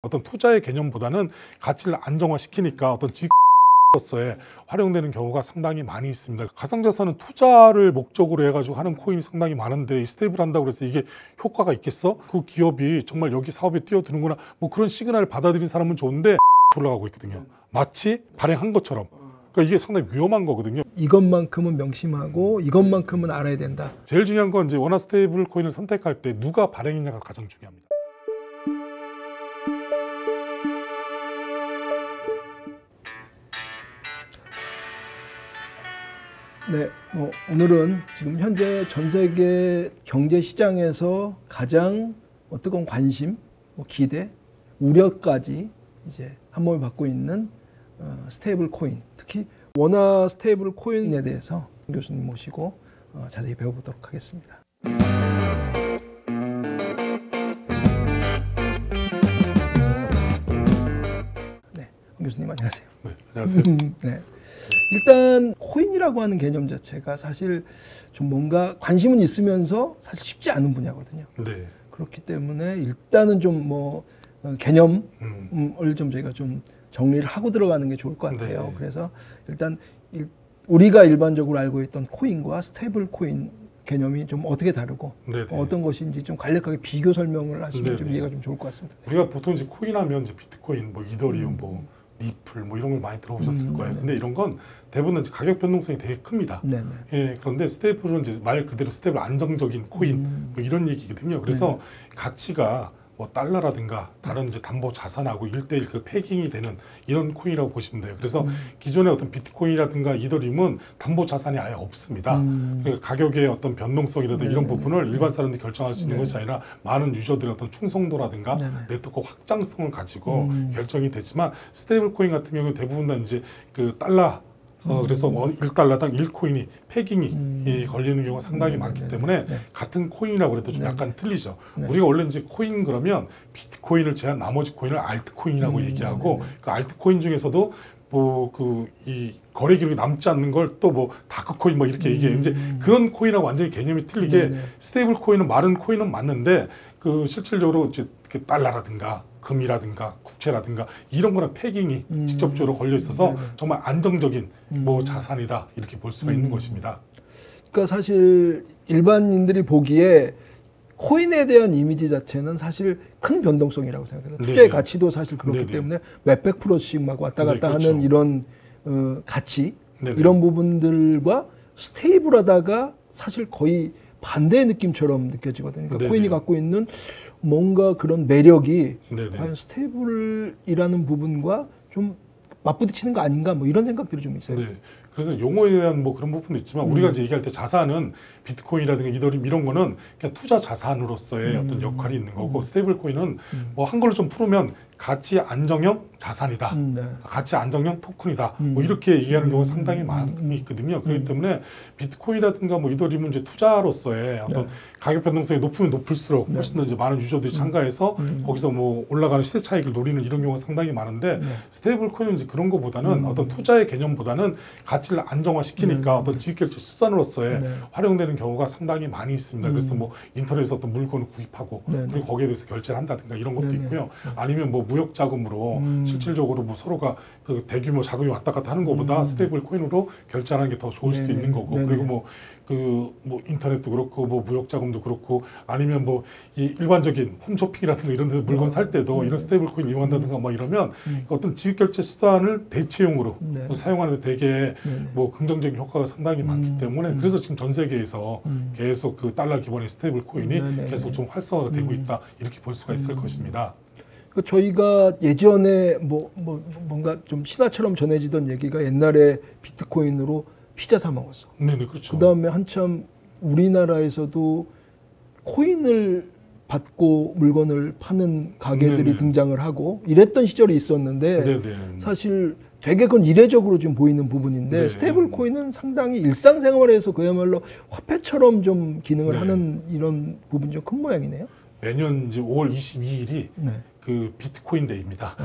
어떤 투자의 개념보다는 가치를 안정화시키니까 어떤 지표로서의 활용되는 경우가 상당히 많이 있습니다. 가상자산은 투자를 목적으로 해가지고 하는 코인이 상당히 많은데 스테이블 한다고 해서 이게 효과가 있겠어? 그 기업이 정말 여기 사업에 뛰어드는구나 뭐 그런 시그널을 받아들인 사람은 좋은데 올라가고 있거든요. 마치 발행한 것처럼. 그러니까 이게 상당히 위험한 거거든요. 이것만큼은 명심하고 이것만큼은 알아야 된다. 제일 중요한 건 이제 원화 스테이블 코인을 선택할 때 누가 발행했냐가 가장 중요합니다. 네, 오늘은 지금 현재 전 세계 경제 시장에서 가장 뜨거운 관심, 기대, 우려까지 이제 한몸을 받고 있는 스테이블 코인, 특히 원화 스테이블 코인에 대해서 교수님 모시고 자세히 배워보도록 하겠습니다. 네, 교수님 안녕하세요. 네, 안녕하세요. 네. 일단 코인이라고 하는 개념 자체가 사실 좀 뭔가 관심은 있으면서 사실 쉽지 않은 분야거든요. 네. 그렇기 때문에 일단은 좀 개념을 좀 저희가 좀 정리를 하고 들어가는 게 좋을 것 같아요. 네. 그래서 일단 우리가 일반적으로 알고 있던 코인과 스테이블 코인 개념이 좀 어떻게 다르고 어떤 것인지 좀 간략하게 비교 설명을 하시면 좀 이해가 좀 좋을 것 같습니다. 우리가 보통 이제 코인하면 이제 비트코인, 뭐 이더리움, 뭐 리플 뭐 이런 걸 많이 들어보셨을 거예요. 근데 이런 건 대부분 이제 가격 변동성이 되게 큽니다. 예, 그런데 스테이블은 이제 말 그대로 스테이블 안정적인 코인 뭐 이런 얘기거든요. 그래서 가치가 뭐 달러라든가 다른 이제 담보 자산하고 1:1 그 패깅이 되는 이런 코인이라고 보시면 돼요. 그래서 기존의 어떤 비트코인이라든가 이더리움은 담보 자산이 아예 없습니다. 그러니까 가격의 어떤 변동성이라든가 이런 부분을 일반 사람들이 결정할 수 있는 것이 아니라 많은 유저들의 어떤 충성도라든가 네트워크 확장성을 가지고 결정이 되지만 스테이블 코인 같은 경우는 대부분 다 이제 그 달러 그래서 1달러당 1코인이 패깅이 걸리는 경우가 상당히 많기 때문에 같은 코인이라고 해도 좀 약간 틀리죠. 우리가 원래 이제 코인 그러면 비트코인을 제한 나머지 코인을 알트코인이라고 얘기하고 그 알트코인 중에서도 뭐 이 거래 기록이 남지 않는 걸 또 뭐 다크코인 뭐 이렇게 얘기해요. 이제 그런 코인하고 완전히 개념이 틀리게 스테이블 코인은 말은 코인은 맞는데 그 실질적으로 이제 달러라든가 금이라든가 국채라든가 이런 거랑 패깅이 직접적으로 걸려 있어서 정말 안정적인 뭐 자산이다 이렇게 볼 수가 있는 것입니다. 그러니까 사실 일반인들이 보기에 코인에 대한 이미지 자체는 사실 큰 변동성이라고 생각해요. 투자의 가치도 사실 그렇기 때문에 몇백 %씩 막 왔다 갔다 하는 이런 가치 이런 부분들과 스테이블하다가 사실 거의 반대의 느낌처럼 느껴지거든요. 그러니까 코인이 갖고 있는 뭔가 그런 매력이 과연 스테이블이라는 부분과 좀 맞부딪히는 거 아닌가 뭐 이런 생각들이 좀 있어요. 그래서 용어에 대한 뭐 그런 부분도 있지만 우리가 이제 얘기할 때 자산은 비트코인이라든가 이더리움 이런 거는 그냥 투자 자산으로서의 어떤 역할이 있는 거고 스테이블 코인은 뭐 한글로 좀 풀으면 가치 안정형 자산이다. 가치 안정형 토큰이다. 뭐 이렇게 얘기하는 경우가 상당히 많이 있거든요. 그렇기 때문에 비트코인이라든가 뭐 이더리움은 이제 투자로서의 어떤 가격 변동성이 높으면 높을수록 훨씬 더 이제 많은 유저들이 참가해서 거기서 뭐 올라가는 시세 차익을 노리는 이런 경우가 상당히 많은데 스테이블 코인은 이제 그런 거보다는 어떤 투자의 개념보다는 가치를 안정화시키니까 어떤 지급결제 수단으로서의 활용되는 경우가 상당히 많이 있습니다. 그래서 뭐 인터넷에서 어떤 물건을 구입하고 그리고 거기에 대해서 결제를 한다든가 이런 것도 있고요. 아니면 뭐 무역 자금으로 실질적으로 뭐 서로가 그 대규모 자금이 왔다 갔다 하는 것보다 스테이블 코인으로 결제하는 게 더 좋을 수도 있는 거고 그리고 뭐 인터넷도 그렇고 뭐 무역 자금도 그렇고 아니면 뭐 이 일반적인 홈쇼핑이라든가 이런 데서 물건 살 때도 이런 스테이블 코인 이용한다든가 뭐 이러면 어떤 지급 결제 수단을 대체용으로 사용하는데 되게 뭐 긍정적인 효과가 상당히 많기 때문에 그래서 지금 전 세계에서 계속 그 달러 기반의 스테이블 코인이 계속 좀 활성화가 되고 있다 이렇게 볼 수가 있을 것입니다. 저희가 예전에 뭔가 좀 신화처럼 전해지던 얘기가 옛날에 비트코인으로 피자 사 먹었어. 그렇죠. 그 다음에 한참 우리나라에서도 코인을 받고 물건을 파는 가게들이 등장을 하고 이랬던 시절이 있었는데 사실 되게 그건 이례적으로 좀 보이는 부분인데 스테이블 코인은 상당히 일상생활에서 그야말로 화폐처럼 좀 기능을 하는 이런 부분이 좀 큰 모양이네요. 매년 이제 5월 22일이 그 비트코인 데이입니다.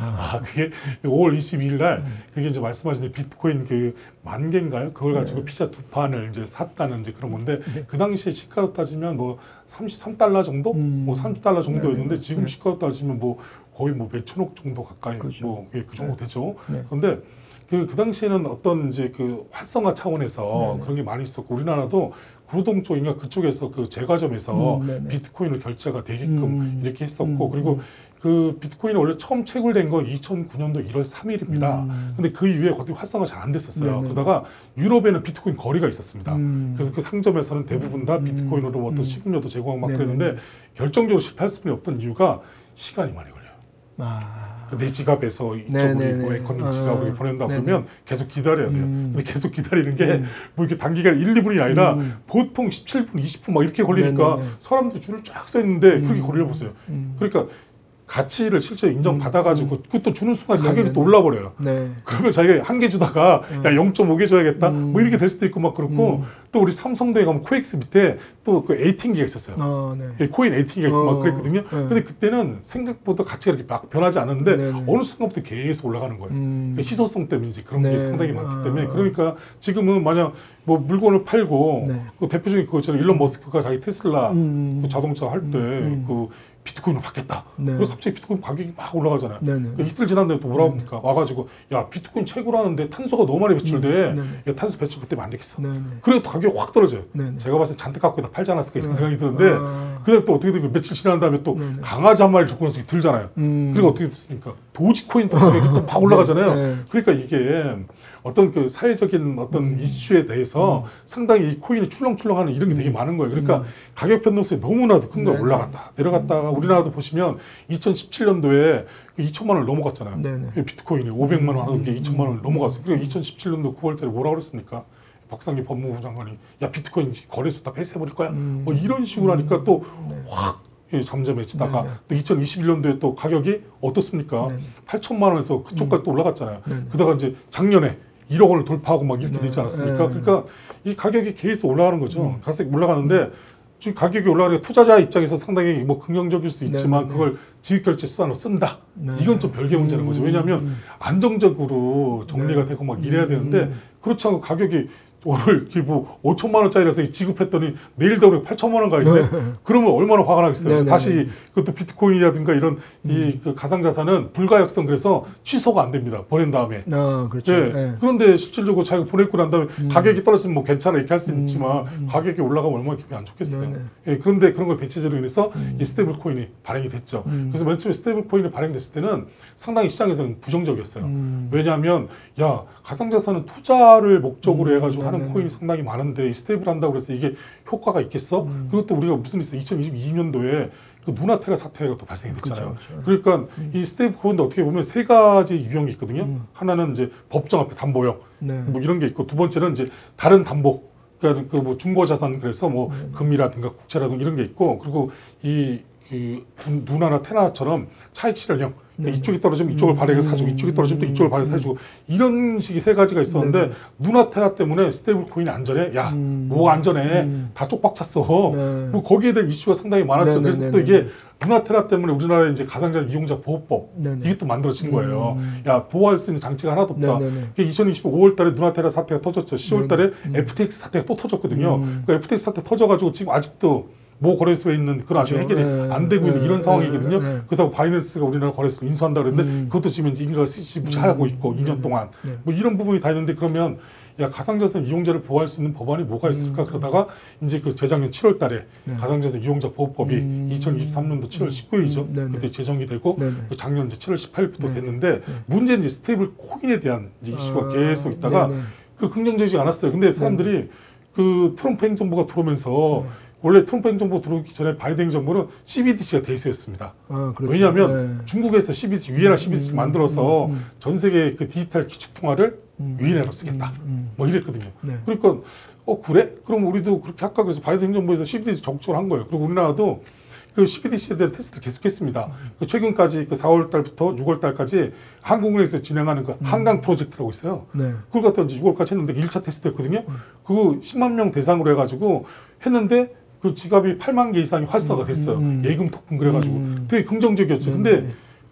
그게 5월 22일 날 그게 이제 말씀하신 비트코인 그 10,000개인가요? 그걸 가지고 피자 2판을 이제 샀다는 이제 그런 건데 그 당시에 시가로 따지면 뭐 33달러 정도? 뭐 30달러 정도였는데 지금 시가로 따지면 뭐 거의 뭐 몇천억 정도 가까이 그렇죠. 뭐 그 정도 되죠. 네. 그런데 그 당시에는 어떤 이제 그 활성화 차원에서 그런 게 많이 있었고 우리나라도 구로동 쪽인가 그쪽에서 그 제과점에서 비트코인을 결제가 되게끔 이렇게 했었고 그리고 그 비트코인이 원래 처음 채굴된 건 2009년도 1월 3일입니다. 근데 그 이후에 거기 활성화 잘 안 됐었어요. 그러다가 유럽에는 비트코인 거리가 있었습니다. 그래서 그 상점에서는 대부분 다 비트코인으로 뭐 어떤 식음료도 제공하고 막 그랬는데 결정적으로 실패할 수밖에 없던 이유가 시간이 많이 걸려요. 내 지갑에서 이쪽으로 뭐 에코노미 지갑으로 보낸다 그러면 계속 기다려야 돼요. 근데 계속 기다리는 게 뭐 이렇게 단기간 1, 2분이 아니라 보통 17분, 20분 막 이렇게 걸리니까 사람들 줄을 쫙 서 있는데 그렇게 걸려보세요. 그러니까 가치를 실제 인정받아가지고 그것도 주는 순간 가격이 또 올라버려요. 그러면 자기가 한 개 주다가 야 0.5개 줘야겠다 뭐 이렇게 될 수도 있고 막 그렇고 또 우리 삼성도에 가면 코엑스 밑에 또 그 에이팅기가 있었어요. 코인 에이팅기가 있고 막 그랬거든요. 근데 그때는 생각보다 가치가 이렇게 막 변하지 않았는데 어느 순간부터 계속 올라가는 거예요. 그러니까 희소성 때문에 이제 그런 게 상당히 많기 때문에 그러니까 지금은 만약 뭐 물건을 팔고 그 대표적인 그거 있잖아요. 일론 머스크가 자기 테슬라 그 자동차 할 때 그 비트코인을 받겠다. 그리고 갑자기 비트코인 가격이 막 올라가잖아요. 그러니까 이틀 지난 다음에 또 뭐라고 합니까? 와가지고 야 비트코인 채굴하는데 탄소가 너무 많이 배출돼. 야 탄소 배출 그때 안 되겠어. 그래 또 가격이 확 떨어져요. 제가 봤을 때 잔뜩 갖고 다 팔지 않았을까 이런 생각이 드는데 그다음에 또 어떻게 되면 며칠 지난 다음에 또 강아지 한 마리 죽고 나서 들잖아요. 그리고 어떻게 됐습니까? 도지코인 또 가격이 또 막 올라가잖아요. 그러니까 이게 어떤 그 사회적인 어떤 이슈에 대해서 상당히 이 코인이 출렁출렁하는 이런 게 되게 많은 거예요. 그러니까 가격 변동성이 너무나도 큰 거예요. 올라갔다 내려갔다가 우리나라도 보시면 2017년도에 2천만 원을 넘어갔잖아요. 비트코인이 500만 원 하던 게 2천만 원을 넘어갔어요. 그리고 2017년도 9월 달에 뭐라고 그랬습니까? 박상기 법무부 장관이 야 비트코인 거래소 다 폐쇄해버릴 거야. 뭐 이런 식으로 하니까 또 확 잠잠해지다가 또 2021년도에 또 가격이 어떻습니까? 8천만 원에서 그쪽까지 또 올라갔잖아요. 그러다가 이제 작년에 1억 원을 돌파하고 막 이렇게 되지 않았습니까? 그러니까 이 가격이 계속 올라가는 거죠. 가격 올라가는데 지금 가격이 올라가니까 투자자 입장에서 상당히 뭐 긍정적일 수 있지만 그걸 지급결제 수단으로 쓴다. 이건 좀 별개 문제는 거죠. 왜냐하면 안정적으로 정리가 되고 막 이래야 되는데 그렇지 않고 가격이 오늘 뭐 5천만 원짜리라서 지급했더니 내일 되면 8천만 원 가는데 그러면 얼마나 화가 나겠어요. 다시 그것도 비트코인이라든가 이런 이 그 가상자산은 불가역성 그래서 취소가 안 됩니다. 보낸 다음에. 그렇죠. 그런데 실질적으로 자기가 보내고 난 다음에 가격이 떨어지면 뭐 괜찮아 이렇게 할 수 있지만 가격이 올라가면 얼마나 기분이 안 좋겠어요. 그런데 그런 걸 대체제로 인해서 이 스테이블 코인이 발행이 됐죠. 그래서 맨 처음에 스테이블 코인이 발행됐을 때는 상당히 시장에서는 부정적이었어요. 왜냐하면 야 가상자산은 투자를 목적으로 해가지고 하는 코인이 상당히 많은데 이 스테이블 한다고 그래서 이게 효과가 있겠어? 그리고 또 우리가 무슨 있어 2022년도에 그 누나테라 사태가 또 발생이 됐잖아요. 그러니까 이 스테이블 코인도 어떻게 보면 세 가지 유형이 있거든요. 하나는 이제 법정 앞에 담보형 뭐 이런 게 있고 두 번째는 이제 다른 담보 그러니까 그 뭐 중고 자산 그래서 뭐 금이라든가 국채라든가 이런 게 있고 그리고 이 그 누나나 테라처럼 차익 실현형 이쪽이 떨어지면 이쪽을 발행해서 사주고 이쪽이 떨어지면 또 이쪽을 발행해서 사주고 이런 식이 세 가지가 있었는데 누나테라 때문에 스테이블 코인이 안전해? 야 뭐가 안전해? 다 쪽박 찼어. 뭐 거기에 대한 이슈가 상당히 많았죠. 그래서 또 이게 누나테라 때문에 우리나라의 이제 가상자산 이용자 보호법 이게 또 만들어진 거예요. 야 보호할 수 있는 장치가 하나도 없다. 2025 5월 달에 누나테라 사태가 터졌죠. 10월 달에 FTX 사태가 또 터졌거든요. 그 FTX 사태 터져가지고 지금 아직도 모 거래소에 있는 그런 아직 해결이 안 되고 있는 이런 상황이거든요. 그렇다고 바이낸스가 우리나라 거래소를 인수한다 그랬는데 그것도 지금 이제 인가가 시시무시하고 있고 2년 동안 뭐 이런 부분이 다 있는데 그러면 야 가상자산 이용자를 보호할 수 있는 법안이 뭐가 있을까 그러다가 이제 그 재작년 7월 달에 가상자산 이용자 보호법이 2023년도 7월 19일이죠. 그때 제정이 되고 그 작년 이제 7월 18일부터 됐는데 문제는 이제 스테이블 코인에 대한 이제 이슈가 계속 있다가 그 긍정적이지 않았어요. 근데 사람들이 그 트럼프 행정부가 들어오면서 원래 트럼프 행정부 들어오기 전에 바이든 행정부는 CBDC가 대세였습니다. 그렇죠. 왜냐하면 중국에서 CBDC, 위에나 CBDC 만들어서 전 세계 그 디지털 기축통화를 위인해로 쓰겠다. 뭐 이랬거든요. 그러니까 그래? 그럼 우리도 그렇게 할까? 그래서 바이든 행정부에서 CBDC 적극적으로 한 거예요. 그리고 우리나라도 그 CBDC에 대한 테스트를 계속했습니다. 그 최근까지 그 4월 달부터 6월 달까지 한국은행에서 진행하는 그 한강 프로젝트라고 있어요. 그걸 갖다 이제 6월까지 했는데 1차 테스트였거든요. 그거 10만 명 대상으로 해가지고 했는데 그 지갑이 8만 개 이상이 활성화가 됐어요. 예금 토큰 그래가지고 되게 긍정적이었죠. 근데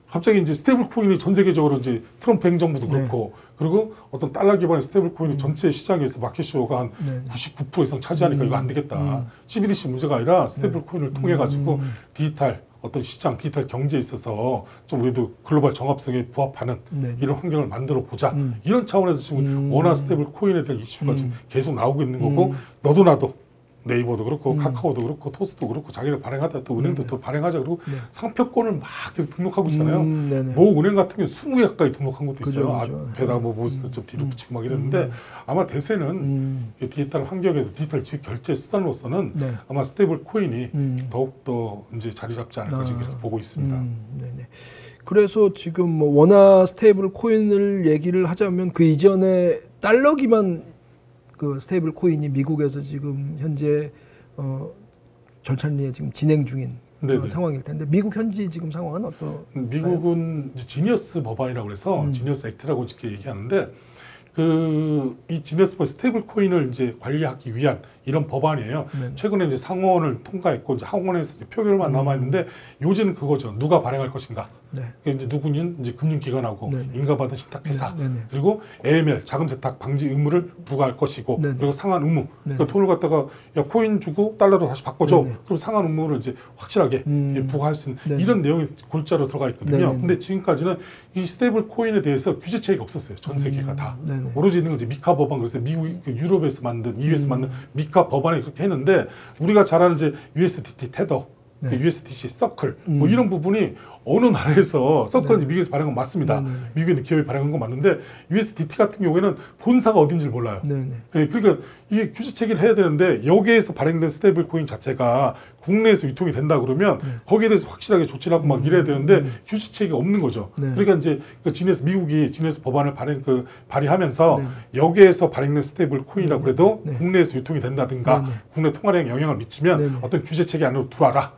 갑자기 이제 스테이블 코인이 전 세계적으로 이제 트럼프 행정부도 그렇고 그리고 어떤 달러 기반의 스테이블 코인이 전체 시장에서 마켓쇼가 한 99% 이상 차지하니까 이거 안 되겠다. CBDC 문제가 아니라 스테이블 코인을 통해 가지고 디지털 어떤 시장, 디지털 경제에 있어서 좀 우리도 글로벌 정합성에 부합하는 네. 이런 환경을 만들어 보자. 이런 차원에서 지금 원화 스테이블 코인에 대한 이슈가 지금 계속 나오고 있는 거고 너도 나도 네이버도 그렇고 카카오도 그렇고 토스도 그렇고 자기를 발행하다 또 은행도 또 발행하자 그러고 상표권을 막 계속 등록하고 있잖아요. 모 은행 같은 경우 20개 가까이 등록한 것도 있어요. 앞에다가 뭐 모스도 좀 뒤로 붙이고 막 이랬는데 아마 대세는 디지털 환경에서 디지털 결제 수단으로서는 아마 스테이블 코인이 더욱더 이제 자리 잡지 않을까 지금 그렇게 보고 있습니다. 네네. 그래서 지금 뭐 원화 스테이블 코인을 얘기를 하자면 그 이전에 달러 기반 그 스테이블 코인이 미국에서 지금 현재 절찬리에 지금 진행 중인 상황일 텐데 미국 현지 지금 상황은 어떤? 미국은 지니어스 법안이라고 해서 지니어스 액트라고 이렇게 얘기하는데 이 지니어스 스테이블 코인을 이제 관리하기 위한 이런 법안이에요. 최근에 이제 상원을 통과했고 이제 하원에서 이제 표결만 남아 있는데 요지는 그거죠. 누가 발행할 것인가. 이제 누구는 이제 금융기관하고 인가받은 신탁회사 그리고 AML 자금 세탁 방지 의무를 부과할 것이고 그리고 상환 의무 그러니까 돈을 갖다가 야 코인 주고 달러로 다시 바꿔줘 그럼 상환 의무를 이제 확실하게 부과할 수 있는 이런 내용이 골자로 들어가 있거든요. 근데 지금까지는 이 스테이블 코인에 대해서 규제체계가 없었어요. 전 세계가 다 오로지 있는 건 이제 미카 법안 그래서 미국 유럽에서 만든 EU에서 만든 미카 법안에 그렇게 했는데 우리가 잘 아는 이제 USDT 테더 USDC 서클 뭐 이런 부분이 어느 나라에서 서클은 미국에서 발행한 건 맞습니다. 미국의 기업이 발행한 건 맞는데 USDT 같은 경우에는 본사가 어딘지를 몰라요. 그러니까 이게 규제 체계를 해야 되는데 여기에서 발행된 스테이블 코인 자체가 국내에서 유통이 된다 그러면 거기에 대해서 확실하게 조치를 하고 막 이래야 되는데 규제 체계가 없는 거죠. 그러니까 이제 미국이 지니어스 법안을 발의하면서 여기에서 발행된 스테이블 코인이라고 해도 국내에서 유통이 된다든가 국내 통화량에 영향을 미치면 어떤 규제 체계 안으로 들어와라.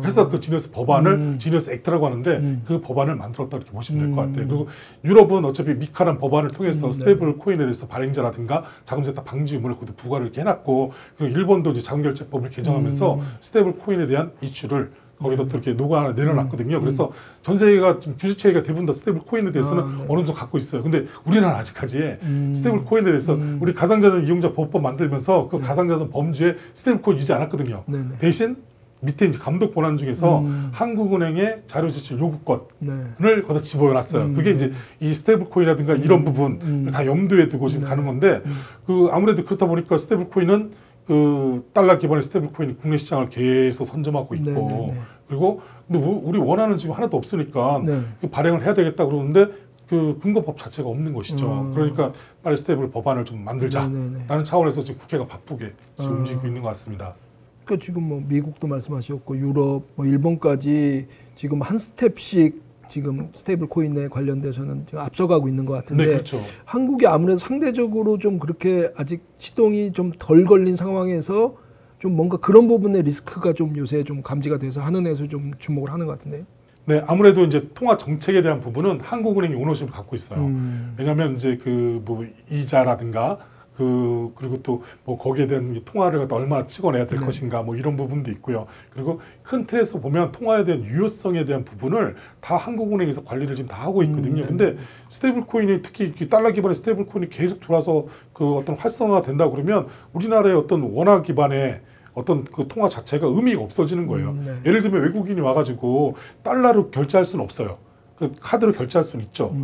해서 그 지니어스 법안을 지니어스 액트라고 하는데 그 법안을 만들었다 이렇게 보시면 될 것 같아요. 그리고 유럽은 어차피 미카라는 법안을 통해서 스테이블 코인에 대해서 발행자라든가 자금세탁 방지 의무를 거기다 부과를 이렇게 해놨고 그리고 일본도 이제 자금결제법을 개정하면서 스테이블 코인에 대한 이슈를 거기다 또 이렇게 노가 하나 내려놨거든요. 그래서 전 세계가 지금 규제 체계가 대부분 다 스테이블 코인에 대해서는 어느 정도 갖고 있어요. 근데 우리나라는 아직까지 스테이블 코인에 대해서 우리 가상자산 이용자 보호법 만들면서 그 가상자산 범주에 스테이블 코인 유지 않았거든요. 대신 밑에 이제 감독 권한 중에서 한국은행의 자료 제출 요구권을 거기다 집어넣었어요. 그게 이제 이 스테이블 코인이라든가 이런 부분을 다 염두에 두고 지금 가는 건데 아무래도 그렇다 보니까 스테이블 코인은 그 달러 기반의 스테이블 코인이 국내 시장을 계속 선점하고 있고 그리고 근데 우리 원하는 지금 하나도 없으니까 발행을 해야 되겠다 그러는데 그 근거법 자체가 없는 것이죠. 그러니까 빨리 스테이블 법안을 좀 만들자라는 차원에서 지금 국회가 바쁘게 지금 움직이고 있는 것 같습니다. 그러니까 지금 뭐 미국도 말씀하셨고 유럽, 뭐 일본까지 지금 한 스텝씩 지금 스테이블 코인에 관련돼서는 지금 앞서가고 있는 것 같은데 그렇죠. 한국이 아무래도 상대적으로 좀 그렇게 아직 시동이 좀 덜 걸린 상황에서 좀 뭔가 그런 부분의 리스크가 좀 요새 좀 감지가 돼서 한은에서 좀 주목을 하는 것 같은데요. 네, 아무래도 이제 통화 정책에 대한 부분은 한국은행이 오너십을 갖고 있어요. 왜냐하면 이제 그 뭐 이자라든가 그리고 또 뭐 거기에 대한 통화를 갖다 얼마나 찍어내야 될 것인가 뭐 이런 부분도 있고요. 그리고 큰 틀에서 보면 통화에 대한 유효성에 대한 부분을 다 한국은행에서 관리를 지금 다 하고 있거든요. 근데 스테이블 코인이 특히 달러 기반의 스테이블 코인이 계속 돌아서 그 어떤 활성화가 된다 그러면 우리나라의 어떤 원화 기반의 어떤 그 통화 자체가 의미가 없어지는 거예요. 예를 들면 외국인이 와가지고 달러로 결제할 수는 없어요. 그 카드로 결제할 수는 있죠.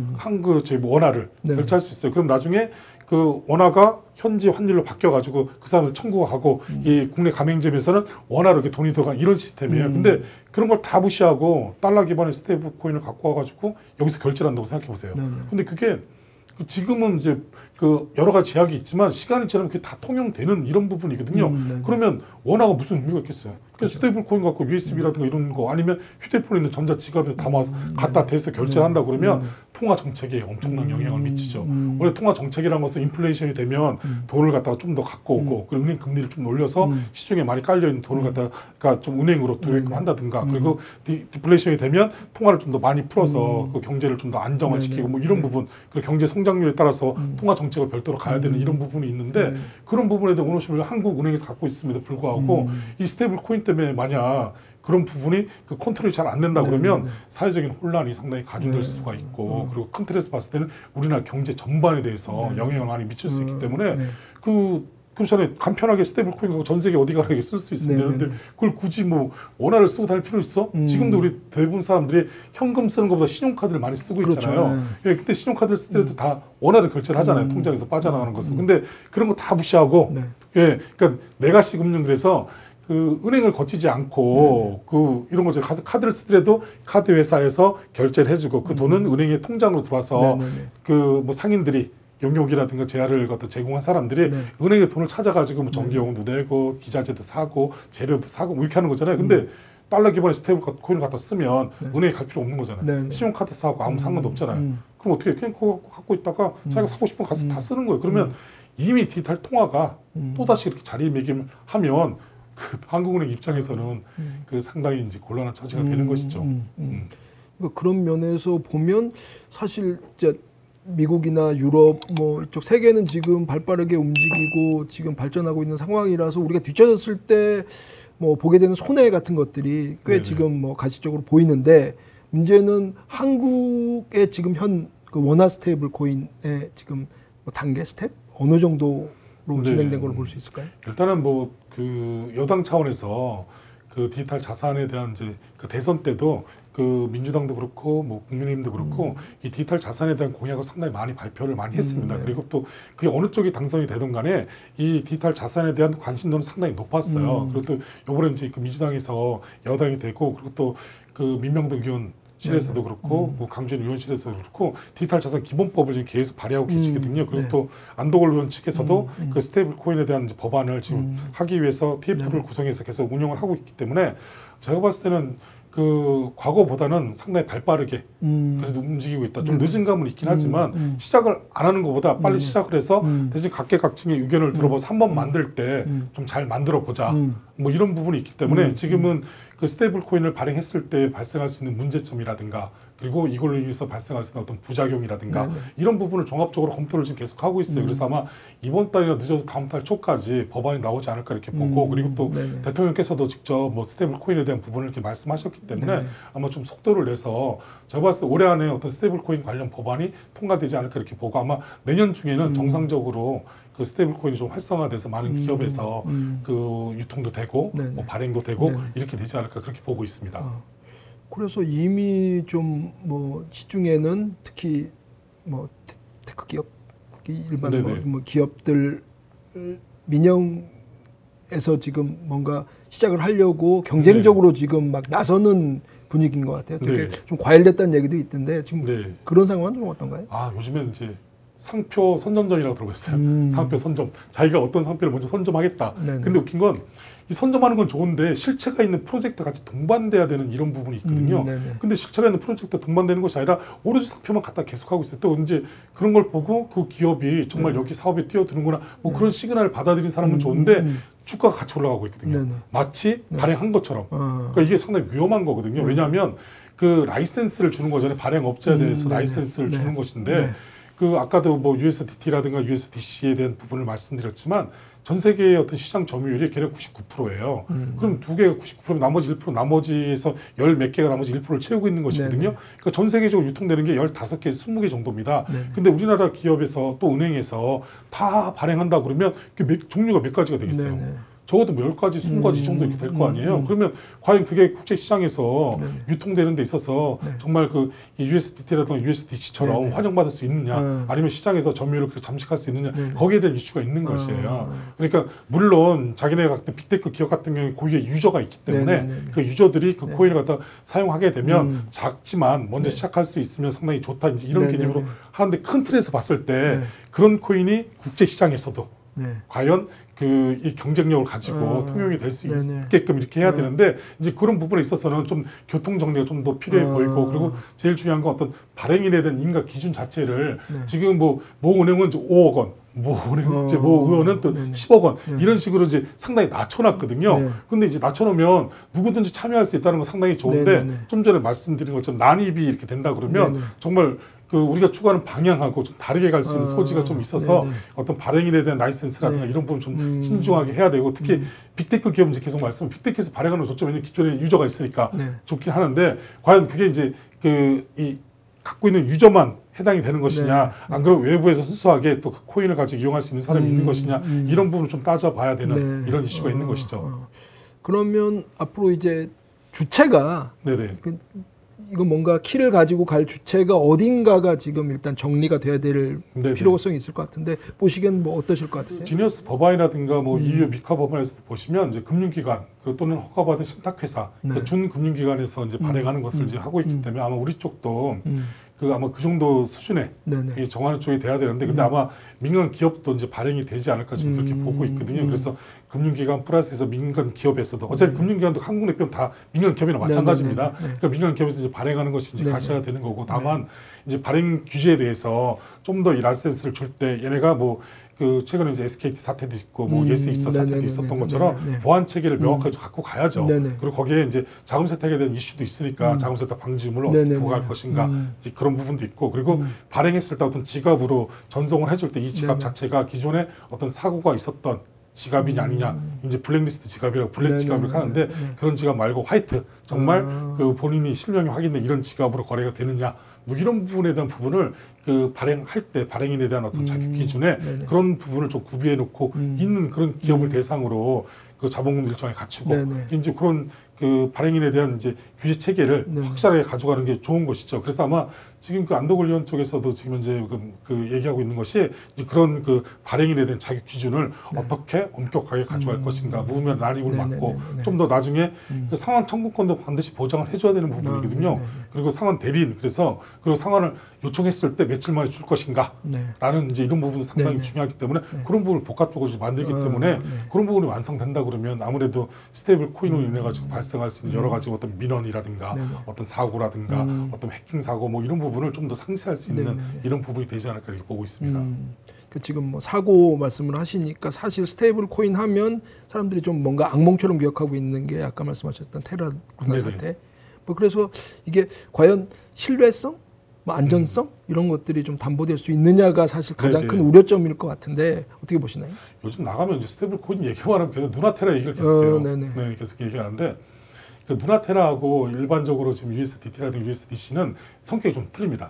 저희 원화를 결제할 수 있어요. 그럼 나중에 그 원화가 현지 환율로 바뀌어가지고 그 사람들 청구가 하고 이 국내 가맹점에서는 원화로 이렇게 돈이 들어간 이런 시스템이에요. 근데 그런 걸 다 무시하고 달러 기반의 스테이블 코인을 갖고 와가지고 여기서 결제를 한다고 생각해 보세요. 근데 그게 지금은 이제 그 여러 가지 제약이 있지만 시간이 지나면 그게 다 통용되는 이런 부분이거든요. 그러면 원화가 무슨 의미가 있겠어요? 그러니까 스테이블 코인 갖고 USB라든가 이런 거 아니면 휴대폰에 있는 전자지갑에 담아서 갖다 대서 결제를 한다 그러면 통화 정책에 엄청난 영향을 미치죠. 원래 통화 정책이라는 것은 인플레이션이 되면 돈을 갖다가 좀 더 갖고 오고 그리고 은행 금리를 좀 올려서 시중에 많이 깔려 있는 돈을 갖다가 좀 은행으로 돌리고 한다든가 그리고 디플레이션이 되면 통화를 좀 더 많이 풀어서 그 경제를 좀 더 안정화시키고 뭐 이런 부분 그리고 경제 성장률에 따라서 통화 정책을 별도로 가야 되는 이런 부분이 있는데 그런 부분에 대한 오너십을 한국은행에서 갖고 있음에도 불구하고 이 스테이블 코인 때문에 만약 그런 부분이 그 컨트롤이 잘 안 된다 그러면 사회적인 혼란이 상당히 가중될 수가 있고 그리고 큰 틀에서 봤을 때는 우리나라 경제 전반에 대해서 영향을 많이 미칠 수 있기 때문에 그 그렇잖아요. 간편하게 스테이블 코인하고 전 세계 어디 가나 쓸 수 있으면 되는데 그걸 굳이 뭐 원화를 쓰고 다닐 필요 있어? 지금도 우리 대부분 사람들이 현금 쓰는 것보다 신용카드를 많이 쓰고 있잖아요. 예, 그때 신용카드를 쓸 때도 다 원화를 결제를 하잖아요. 통장에서 빠져나가는 것은. 근데 그런 거 다 무시하고 예, 그러니까 레가시금융 그래서 그 은행을 거치지 않고 그 이런 거죠. 가서 카드를 쓰더라도 카드 회사에서 결제를 해주고 그 돈은 은행의 통장으로 들어와서 그 뭐 상인들이 용역이라든가 재화를 갖다 제공한 사람들이 은행에 돈을 찾아가지고 뭐 전기요금도 내고 기자재도 사고 재료도 사고 뭐 이렇게 하는 거잖아요. 근데 달러 기반의 스테이블 코인을 갖다 쓰면 은행에 갈 필요 없는 거잖아요. 신용카드 사고 아무 상관도 없잖아요. 그럼 어떻게 그냥 그거 갖고 있다가 자기가 사고 싶으면 가서 다 쓰는 거예요. 그러면 이미 디지털 통화가 또다시 이렇게 자리매김하면 그 한국은행 입장에서는 그 상당히 이제 곤란한 처지가 되는 것이죠. 그러니까 그런 면에서 보면 사실 이제 미국이나 유럽 뭐 이쪽 세계는 지금 발빠르게 움직이고 지금 발전하고 있는 상황이라서 우리가 뒤처졌을 때 뭐 보게 되는 손해 같은 것들이 꽤 지금 뭐 가시적으로 보이는데 문제는 한국의 지금 현 그 원화 스테이블 코인의 지금 뭐 단계 스텝 어느 정도로 진행된 걸로 볼 수 있을까요? 일단은 뭐 그 여당 차원에서 그 디지털 자산에 대한 이제 그 대선 때도 그 민주당도 그렇고 뭐 국민의힘도 그렇고 이 디지털 자산에 대한 공약을 상당히 많이 발표를 많이 했습니다. 그리고 또 그게 어느 쪽이 당선이 되든 간에 이 디지털 자산에 대한 관심도는 상당히 높았어요. 그리고 또 요번에 이제 그 민주당에서 여당이 되고 그리고 또 그 민명등 의원 실에서도 그렇고 뭐 강준 의원실에서도 그렇고 디지털 자산 기본법을 지금 계속 발의하고 계시거든요. 그리고 또 안도걸 의원 측에서도 그 스테이블 코인에 대한 이제 법안을 지금 하기 위해서 TF를 구성해서 계속 운영을 하고 있기 때문에 제가 봤을 때는 그 과거보다는 상당히 발빠르게 그래도 움직이고 있다. 좀 늦은 감은 있긴 하지만 시작을 안 하는 것보다 빨리 시작을 해서 대신 각계각층의 의견을 들어봐서 한번 만들 때 좀 잘 만들어 보자. 뭐 이런 부분이 있기 때문에 지금은 그 스테이블 코인을 발행했을 때 발생할 수 있는 문제점이라든가 그리고 이걸로 인해서 발생할 수 있는 어떤 부작용이라든가 이런 부분을 종합적으로 검토를 지금 계속 하고 있어요. 그래서 아마 이번 달이나 늦어도 다음 달 초까지 법안이 나오지 않을까 이렇게 보고 그리고 또 대통령께서도 직접 뭐 스테이블 코인에 대한 부분을 이렇게 말씀하셨기 때문에 아마 좀 속도를 내서 제가 봤을 때 올해 안에 어떤 스테이블 코인 관련 법안이 통과되지 않을까 이렇게 보고 아마 내년 중에는 정상적으로 그 스테이블 코인이 좀 활성화돼서 많은 기업에서 그 유통도 되고 뭐 발행도 되고 이렇게 되지 않을까 그렇게 보고 있습니다. 그래서 이미 좀 뭐 시중에는 특히 뭐 테크 기업, 일반 뭐 기업들 민영에서 지금 뭔가 시작을 하려고 경쟁적으로 지금 막 나서는 분위기인 것 같아요. 되게 좀 과열됐다는 얘기도 있던데 지금 그런 상황은 좀 어떤가요? 아 요즘엔 이제 상표 선점전이라고 들어봤어요. 상표 선점. 자기가 어떤 상표를 먼저 선점하겠다. 근데 웃긴 건 이 선점하는 건 좋은데 실체가 있는 프로젝트 같이 동반돼야 되는 이런 부분이 있거든요. 근데 실체가 있는 프로젝트 동반되는 것이 아니라 오로지 상표만 갖다 계속하고 있어요. 또 이제 그런 걸 보고 그 기업이 정말 여기 사업에 뛰어드는구나. 뭐 그런 시그널을 받아들인 사람은 좋은데 주가가 같이 올라가고 있거든요. 마치 발행한 것처럼. 그러니까 이게 상당히 위험한 거거든요. 왜냐하면 그 라이센스를 주는 거잖아요. 발행 업체에 대해서 라이센스를 주는 것인데 그 아까도 뭐 USDT라든가 USDC에 대한 부분을 말씀드렸지만 전 세계의 어떤 시장 점유율이 걔네 99%예요. 그럼 두 개가 99%면 나머지 1%, 나머지에서 열 몇 개가 나머지 1%를 채우고 있는 것이거든요. 그러니까 전 세계적으로 유통되는 게 15개, 20개 정도입니다. 근데 우리나라 기업에서 또 은행에서 다 발행한다 그러면 그 종류가 몇 가지가 되겠어요. 적어도 10가지, 20가지 이 정도 이렇게 될 거 아니에요. 그러면 과연 그게 국제 시장에서 유통되는 데 있어서 정말 그 USDT라든가 USDC처럼 환영받을 수 있느냐, 아니면 시장에서 점유율을 잠식할 수 있느냐, 거기에 대한 이슈가 있는 것이에요. 그러니까 물론 자기네가 같은 빅테크 기업 같은 경우에 고유의 유저가 있기 때문에 그 유저들이 그 코인을 갖다 사용하게 되면 작지만 먼저 시작할 수 있으면 상당히 좋다, 이제 이런 개념으로 하는데 큰 틀에서 봤을 때 그런 코인이 국제 시장에서도 과연 그 이 경쟁력을 가지고 통용이 될 수 있게끔 이렇게 해야 되는데 이제 그런 부분에 있어서는 좀 교통 정리가 좀 더 필요해 보이고 그리고 제일 중요한 건 어떤 발행인에 대한 인가 기준 자체를 지금 뭐 은행은 이제 5억 원, 모 의원은 또 10억 원 이런 식으로 이제 상당히 낮춰놨거든요. 근데 이제 낮춰놓으면 누구든지 참여할 수 있다는 건 상당히 좋은데 좀 전에 말씀드린 것처럼 난입이 이렇게 된다 그러면 정말 그 우리가 추구하는 방향하고 좀 다르게 갈 수 있는 소지가 좀 있어서 어떤 발행인에 대한 라이센스라든가 이런 부분 좀 신중하게 해야 되고 특히 빅테크 기업 이제 계속 빅테크에서 발행하는 건 좋죠. 왜냐면 기존에 유저가 있으니까 좋긴 하는데 과연 그게 이제 그 이 갖고 있는 유저만 해당이 되는 것이냐, 안 그러면 외부에서 순수하게 또 그 코인을 가지고 이용할 수 있는 사람이 있는 것이냐, 이런 부분을 좀 따져봐야 되는 이런 이슈가 있는 것이죠. 그러면 앞으로 이제 주체가 네네. 이거 뭔가 키를 가지고 갈 주체가 어딘가가 지금 일단 정리가 돼야 될 네네. 필요성이 있을 것 같은데 보시기엔 뭐 어떠실 것 같으세요? 지니어스 법안이라든가 뭐 EU 미카 법안에서도 보시면 이제 금융기관 또는 허가받은 신탁회사, 그러니까 준금융기관에서 이제 발행하는 것을 이제 하고 있기 때문에 아마 우리 쪽도 아마 그 정도 수준에 정하는 쪽이 돼야 되는데, 근데 아마 민간 기업도 이제 발행이 되지 않을까 지금 그렇게 보고 있거든요. 그래서 금융기관 플러스해서 민간 기업에서도 어차피 금융기관도 한국 내편 다 민간 기업이나 마찬가지입니다. 그러니까 민간 기업에서 이제 발행하는 것이 이제 가시가 되는 거고, 다만 이제 발행 규제에 대해서 좀 더 이 라이센스를 줄 때 얘네가 뭐 그 최근에 이제 SKT 사태도 있고 뭐 예스24 사태도 있었던 것처럼 보안 체계를 명확하게 갖고 가야죠. 그리고 거기에 이제 자금 세탁에 대한 이슈도 있으니까 자금 세탁 방지물을 어떻게 부과할 것인가 이제 그런 부분도 있고, 그리고 발행했을 때 어떤 지갑으로 전송을 해줄 때 이 지갑 자체가 기존에 어떤 사고가 있었던 지갑이냐 아니냐, 이제 블랙리스트 지갑이라고 블랙 지갑을 하는데 그런 지갑 말고 화이트, 정말 그 본인이 실명이 확인된 이런 지갑으로 거래가 되느냐, 뭐 이런 부분에 대한 부분을 그 발행할 때 발행인에 대한 어떤 자격 기준에 그런 부분을 좀 구비해 놓고 있는 그런 기업을 대상으로 그 자본금 일정에 갖추고 이제 그런 그 발행인에 대한 이제 규제 체계를 확실하게 가져가는 게 좋은 것이죠. 그래서 아마 지금 그 안덕을 의원 쪽에서도 지금 현재 그 얘기하고 있는 것이 이제 그런 그 발행인에 대한 자격 기준을 어떻게 엄격하게 가져갈 것인가, 무분별 난입을 막고 좀 더 나중에 그 상환 청구권도 반드시 보장을 해줘야 되는 부분이거든요. 그리고 상환 대리인, 그래서 그 상환을 요청했을 때 며칠 만에 줄 것인가라는 이제 이런 부분도 상당히 중요하기 때문에 그런 부분을 복합적으로 만들기 때문에 그런 부분이 완성된다 그러면 아무래도 스테이블 코인으로 인해 가지고 발생할 수 있는 여러 가지 어떤 민원이라든가 어떤 사고라든가 어떤 해킹 사고 뭐 이런 부분을 좀 더 상쇄할 수 있는 이런 부분이 되지 않을까 이렇게 보고 있습니다. 그 지금 뭐 사고 말씀을 하시니까 사실 스테이블 코인 하면 사람들이 좀 뭔가 악몽처럼 기억하고 있는 게 아까 말씀하셨던 테라 루나 사태. 뭐 그래서 이게 과연 신뢰성, 뭐 안전성 이런 것들이 좀 담보될 수 있느냐가 사실 가장 큰 우려점일 것 같은데 어떻게 보시나요? 요즘 나가면 이제 스테이블 코인 얘기만 하면 계속 누나테라 얘기를 계속해요. 네, 계속 얘기하는데. 그 누나테라하고 일반적으로 지금 USDT라든가 USDC는 성격이 좀 틀립니다.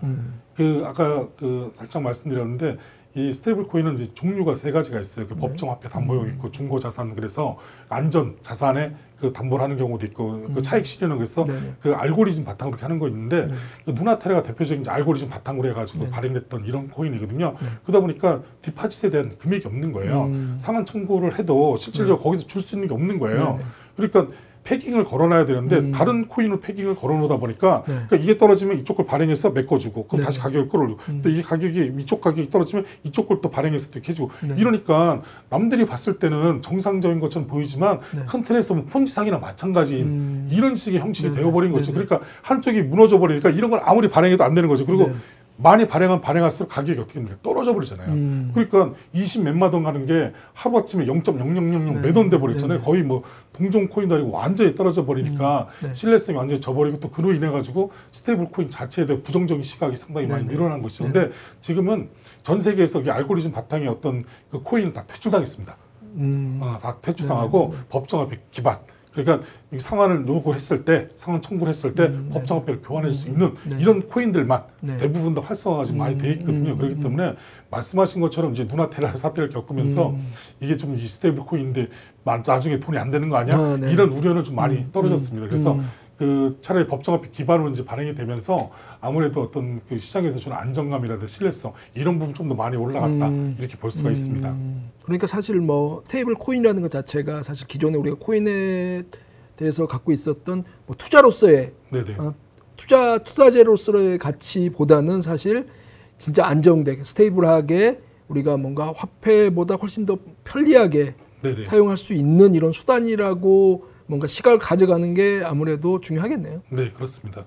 그 아까 그 살짝 말씀드렸는데 이 스테이블 코인은 이제 종류가 세 가지가 있어요. 그 법정화폐 담보용 있고 중고 자산, 그래서 안전 자산에 그 담보를 하는 경우도 있고 그 차익 실현은 그래서 그 알고리즘 바탕으로 이렇게 하는 거 있는데 그 누나테라가 대표적인 이제 알고리즘 바탕으로 해가지고 발행됐던 이런 코인이거든요. 그러다 보니까 디파짓에 대한 금액이 없는 거예요. 상환 청구를 해도 실질적으로 거기서 줄 수 있는 게 없는 거예요. 그러니까 패깅을 걸어놔야 되는데 다른 코인을 패깅을 걸어놓다 보니까 그러니까 이게 떨어지면 이쪽 걸 발행해서 메꿔주고 그럼 다시 가격을 끌어올리고 또 이 가격이 이쪽 가격이 떨어지면 이쪽 걸 또 발행해서 또 이렇게 해주고 이러니까 남들이 봤을 때는 정상적인 것처럼 보이지만 큰 틀에서 뭐 폰지 사기나 마찬가지인 이런 식의 형식이 되어버린 거죠. 그러니까 한쪽이 무너져 버리니까 이런 걸 아무리 발행해도 안 되는 거죠. 그리고 많이 발행할수록 가격이 어떻게 됩니까? 떨어져 버리잖아요. 그러니까 20 몇만 원 가는 게 하루아침에 0.0000 몇 원 돼 버렸잖아요. 거의 뭐 동종 코인도 아니고 완전히 떨어져 버리니까 신뢰성이 완전히 져버리고 또 그로 인해 가지고 스테이블 코인 자체에 대한 부정적인 시각이 상당히 많이 늘어난 것이죠. 근데 지금은 전 세계에서 이 알고리즘 바탕에 어떤 그 코인을 다 퇴출당했습니다. 다 퇴출당하고 법정화폐 기반. 그러니까 이 상환을 요구했을 때, 상환 청구를 했을 때 법정화폐를 교환할 수 있는 이런 코인들만 대부분 다 활성화가 지금 많이 돼 있거든요. 그렇기 때문에 말씀하신 것처럼 이제 누나테라 사태를 겪으면서 이게 좀 이 스테이블 코인인데 나중에 돈이 안 되는 거 아니야? 이런 우려는 좀 많이 떨어졌습니다. 그래서 그 차라리 법정화폐 기반으로 이제 발행이 되면서 아무래도 어떤 그 시장에서 주는 안정감이라든지 신뢰성 이런 부분 좀 더 많이 올라갔다 이렇게 볼 수가 있습니다. 그러니까 사실 뭐 스테이블 코인이라는 것 자체가 사실 기존에 우리가 코인에 대해서 갖고 있었던 뭐 투자로서의 투자재로서의 가치보다는 사실 진짜 안정되게 스테이블하게 우리가 뭔가 화폐보다 훨씬 더 편리하게 사용할 수 있는 이런 수단이라고 뭔가 시각을 가져가는 게 아무래도 중요하겠네요. 네, 그렇습니다.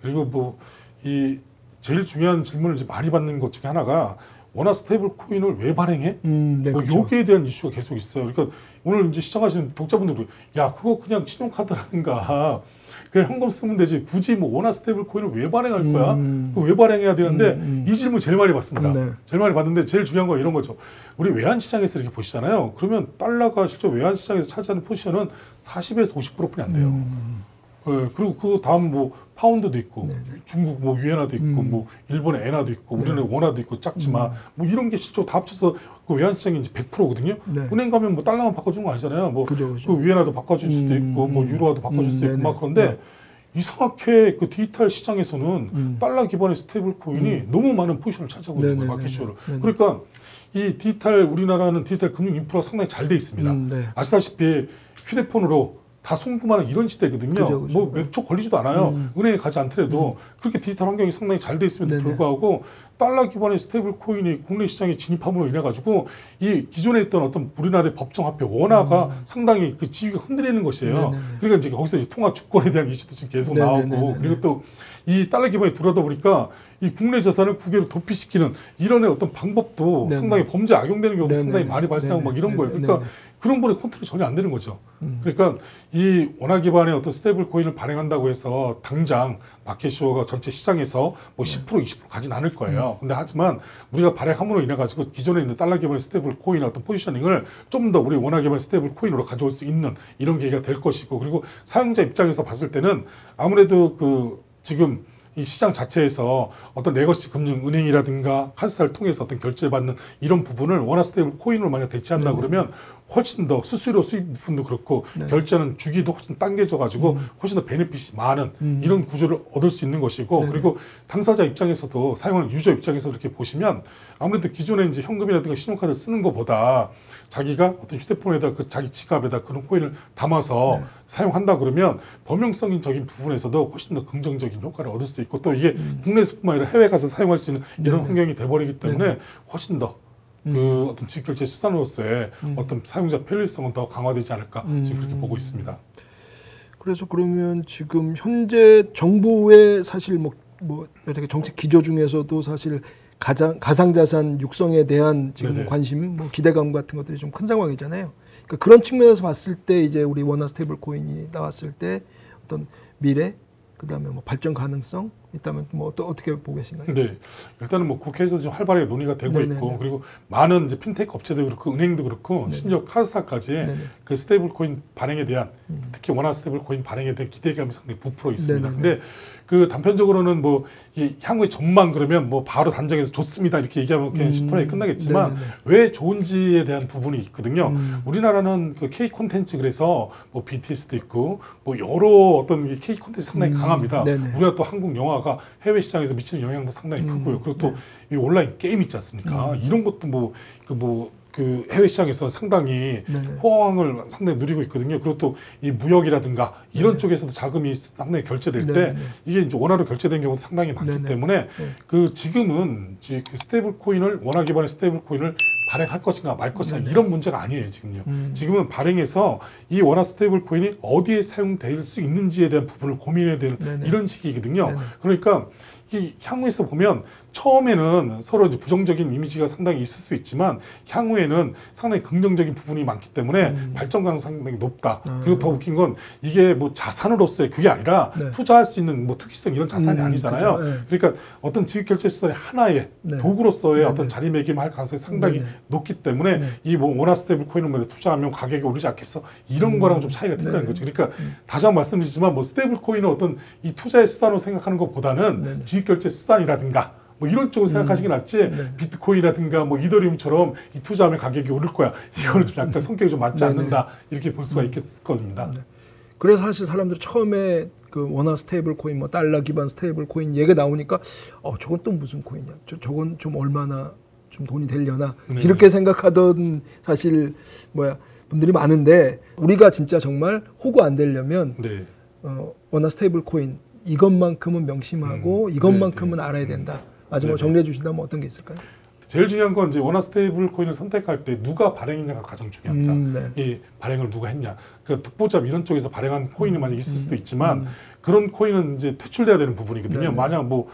그리고 뭐 이 제일 중요한 질문을 이제 많이 받는 것 중에 하나가 워낙 스테이블 코인을 왜 발행해? 뭐 여기에 대한 이슈가 계속 있어요. 그러니까 오늘 이제 시청하시는 독자분들도 야 그거 그냥 신용카드라든가 그냥 현금 쓰면 되지 굳이 뭐 워낙 스테이블 코인을 왜 발행할 거야? 왜 발행해야 되는데 이 질문 제일 많이 받습니다. 제일 많이 받는데 제일 중요한 건 이런 거죠. 우리 외환시장에서 이렇게 보시잖아요. 그러면 달러가 실제 외환시장에서 차지하는 포지션은 40에서 50%뿐이 안 돼요. 네, 그리고 그 다음 뭐 파운드도 있고 네네. 중국 뭐 위엔화도 있고 뭐 일본의 엔화도 있고 우리는 원화도 있고 작지만 뭐 이런 게 실제로 다 합쳐서 그 외환시장이 이제 100%거든요. 네. 은행 가면 뭐 달러만 바꿔주는 거 아니잖아요. 뭐 그죠. 그 위엔화도 바꿔줄 수도 있고 뭐 유로화도 바꿔줄 수도 있고 막 그런데 이상하게 그 디지털 시장에서는 달러 기반의 스테이블 코인이 너무 많은 포지션을 차지하고 있는 거예요. 마켓쇼를. 그러니까 이 디지털 우리나라는 디지털 금융 인프라가 상당히 잘 돼 있습니다. 네. 아시다시피 휴대폰으로 다 송금하는 이런 시대거든요. 그죠. 뭐 몇 초 걸리지도 않아요. 은행에 가지 않더라도 그렇게 디지털 환경이 상당히 잘 돼 있음에도 불구하고 달러 기반의 스테이블 코인이 국내 시장에 진입함으로 인해 가지고 이 기존에 있던 어떤 우리나라의 법정 화폐 원화가 상당히 그 지위가 흔들리는 것이에요. 그러니까 이제 거기서 이제 통화 주권에 대한 이슈도 지금 계속 나오고 그리고 또 이 달러 기반이 들어다 보니까 이 국내 자산을 국외로 도피시키는 이런 어떤 방법도 상당히 범죄 악용되는 경우도 상당히 많이 발생하고 막 이런 거예요. 그러니까 그런 분의 컨트롤이 전혀 안 되는 거죠. 그러니까 이 원화 기반의 어떤 스테이블 코인을 발행한다고 해서 당장 마켓쇼가 전체 시장에서 뭐 10% 20% 가진 않을 거예요. 근데 하지만 우리가 발행함으로 인해 가지고 기존에 있는 달러 기반의 스테이블 코인의 어떤 포지셔닝을 좀 더 우리 원화 기반의 스테이블 코인으로 가져올 수 있는 이런 계기가 될 것이고 그리고 사용자 입장에서 봤을 때는 아무래도 그 지금 이 시장 자체에서 어떤 레거시 금융 은행이라든가 카드사를 통해서 어떤 결제받는 이런 부분을 원화 스테이블 코인으로 만약 대체한다 그러면 훨씬 더 수수료 수익 부분도 그렇고 결제는 주기도 훨씬 당겨져 가지고 훨씬 더 베네핏이 많은 이런 구조를 얻을 수 있는 것이고 그리고 당사자 입장에서도 사용하는 유저 입장에서 이렇게 보시면 아무래도 기존에 이제 현금이라든가 신용카드 쓰는 것보다 자기가 어떤 휴대폰에다 그 자기 지갑에다 그런 코인을 담아서 사용한다 그러면 범용성적인 부분에서도 훨씬 더 긍정적인 효과를 얻을 수 있고 또 이게 국내에서뿐만 아니라 해외 가서 사용할 수 있는 이런 환경이 돼버리기 때문에 훨씬 더 그 어떤 지급결제 수단으로서의 어떤 사용자 편리성은 더 강화되지 않을까 지금 그렇게 보고 있습니다. 그래서 그러면 지금 현재 정부의 사실 뭐 이렇게 정책 기조 중에서도 사실 가상자산 육성에 대한 지금 관심, 뭐 기대감 같은 것들이 좀 큰 상황이잖아요. 그러니까 그런 측면에서 봤을 때 이제 우리 원화 스테이블 코인이 나왔을 때 어떤 미래, 그다음에 뭐 발전 가능성 있다면 뭐 어떻게 보고 계신가요? 네, 일단은 뭐 국회에서 지금 활발하게 논의가 되고 있고 그리고 많은 이제 핀테크 업체도 그렇고 은행도 그렇고 심지어 카드사까지 그 스테이블 코인 발행에 대한 특히 원화 스테이블 코인 발행에 대한 기대감이 상당히 부풀어 있습니다. 근데 그 단편적으로는 뭐 이 향후의 전망 그러면 뭐 바로 단정해서 좋습니다 이렇게 얘기하면 그냥 10%에 끝나겠지만 왜 좋은지에 대한 부분이 있거든요. 우리나라는 그 K 콘텐츠 그래서 뭐 BTS도 있고 뭐 여러 어떤 K 콘텐츠 상당히 강합니다. 우리가 또 한국 영화가 해외 시장에서 미치는 영향도 상당히 크고요. 그리고 또 이 온라인 게임 있지 않습니까? 이런 것도 그 해외 시장에서 상당히 호황을 상당히 누리고 있거든요. 그리고 또 이 무역이라든가 이런 쪽에서도 자금이 상당히 결제될 때 이게 이제 원화로 결제된 경우도 상당히 많기 때문에 그 지금은 그 스테이블 코인을 원화 기반의 스테이블 코인을 발행할 것인가 말 것인가 이런 문제가 아니에요. 지금요. 지금은 발행해서 이 원화 스테이블 코인이 어디에 사용될 수 있는지에 대한 부분을 고민해야 되는 이런 시기거든요. 그러니까 이 향후에서 보면 처음에는 서로 이제 부정적인 이미지가 상당히 있을 수 있지만 향후에는 상당히 긍정적인 부분이 많기 때문에 발전 가능성이 상당히 높다. 그리고 더 웃긴 건 이게 뭐 자산으로서의 그게 아니라 투자할 수 있는 뭐 투기성 이런 자산이 아니잖아요. 그러니까 어떤 지급결제 수단의 하나의 도구로서의 어떤 자리매김할 가능성이 상당히 높기 때문에 이 뭐 원화 스테이블 코인을 투자하면 가격이 오르지 않겠어? 이런 거랑 좀 차이가 틀리는 거죠. 그러니까 다시 한번 말씀드리지만 뭐 스테이블 코인은 어떤 이 투자의 수단으로 생각하는 것보다는 지급결제 수단이라든가 뭐 이런 쪽으로 생각하시는 게 낫지 비트코인이라든가 뭐 이더리움처럼 이 투자하면 가격이 오를 거야. 이거는 좀 약간 성격이 좀 맞지 않는다. 이렇게 볼 수가 있겠거든요. 그래서 사실 사람들이 처음에 그 원화 스테이블 코인, 뭐 달러 기반 스테이블 코인 얘기가 나오니까 저건 또 무슨 코인이야? 저건 좀 얼마나 좀 돈이 되려나? 이렇게 생각하던 사실 분들이 많은데 우리가 진짜 정말 호구 안 되려면 원화 스테이블 코인 이것만큼은 명심하고 이것만큼은 알아야 된다. 마지막으로 정리해 주신다면 어떤 게 있을까요? 제일 중요한 건 이제 원화 스테이블 코인을 선택할 때 누가 발행했냐가 가장 중요합니다. 이 발행을 누가 했냐. 그 특보잡 이런 쪽에서 발행한 코인이 만약 있을 수도 있지만 그런 코인은 이제 퇴출돼야 되는 부분이거든요. 만약 뭐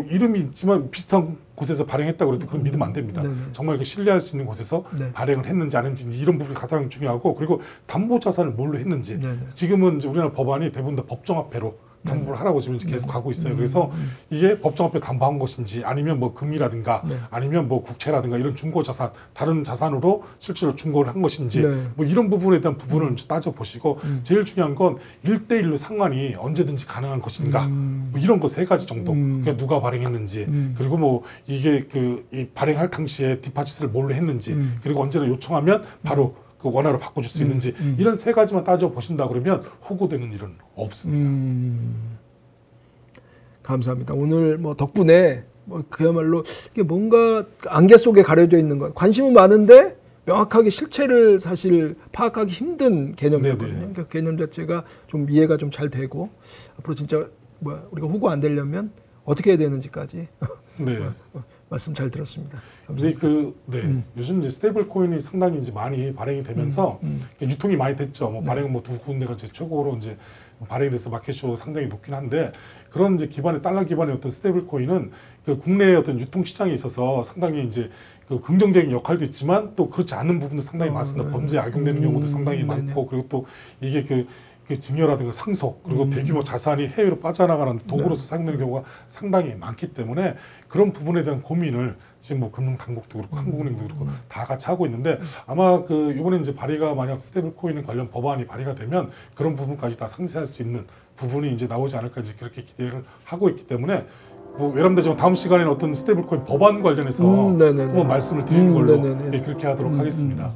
이름이 있지만 비슷한 곳에서 발행했다고 그래도 그건 믿으면 안 됩니다. 정말 그 신뢰할 수 있는 곳에서 발행을 했는지 안 했는지 이런 부분이 가장 중요하고 그리고 담보 자산을 뭘로 했는지 지금은 이제 우리나라 법안이 대부분 다 법정화폐로 담보를 하라고 지금 계속 가고 있어요. 그래서 이게 법정 앞에 담보한 것인지 아니면 뭐 금이라든가 아니면 뭐 국채라든가 이런 중고 자산, 다른 자산으로 실제로 중고를 한 것인지 뭐 이런 부분에 대한 부분을 따져보시고 제일 중요한 건 1대1로 상환이 언제든지 가능한 것인가 뭐 이런 거 3가지 정도. 그러니까 누가 발행했는지 그리고 뭐 이게 이 발행할 당시에 디파짓을 뭘로 했는지 그리고 언제나 요청하면 바로 그 원화로 바꿔줄 수 있는지 이런 3가지만 따져보신다 그러면 호구되는 일은 없습니다. 감사합니다. 오늘 뭐 덕분에 뭐 그야말로 이게 뭔가 안개 속에 가려져 있는 것, 관심은 많은데 명확하게 실체를 사실 파악하기 힘든 개념이거든요. 그러니까 개념 자체가 좀 이해가 좀 잘 되고 앞으로 진짜 우리가 호구 안 되려면 어떻게 해야 되는지까지 말씀 잘 들었습니다. 감사합니다. 요즘 이제 스테이블 코인이 상당히 이제 많이 발행이 되면서 유통이 많이 됐죠. 뭐 발행은 뭐 2군데가 이제 최고로 이제 발행이 돼서 마켓쇼 상당히 높긴 한데 그런 이제 달러 기반의 어떤 스테이블 코인은 그 국내의 어떤 유통 시장에 있어서 상당히 이제 그 긍정적인 역할도 있지만 또 그렇지 않은 부분도 상당히 많습니다. 범죄에 악용되는 경우도 상당히 많고 그리고 또 이게 그 증여라든가 상속 그리고 대규모 자산이 해외로 빠져나가는 도구로서 사용되는 경우가 상당히 많기 때문에 그런 부분에 대한 고민을 지금 뭐 금융당국도 그렇고 한국은행도 그렇고 다 같이 하고 있는데 아마 그 이번에 이제 발의가 만약 스테이블 코인 관련 법안이 발의가 되면 그런 부분까지 다 상세할 수 있는 부분이 이제 나오지 않을까 이제 그렇게 기대를 하고 있기 때문에 뭐 외람되지만 다음 시간에는 어떤 스테이블 코인 법안 관련해서 한번 말씀을 드리는 걸로 그렇게 하도록 하겠습니다.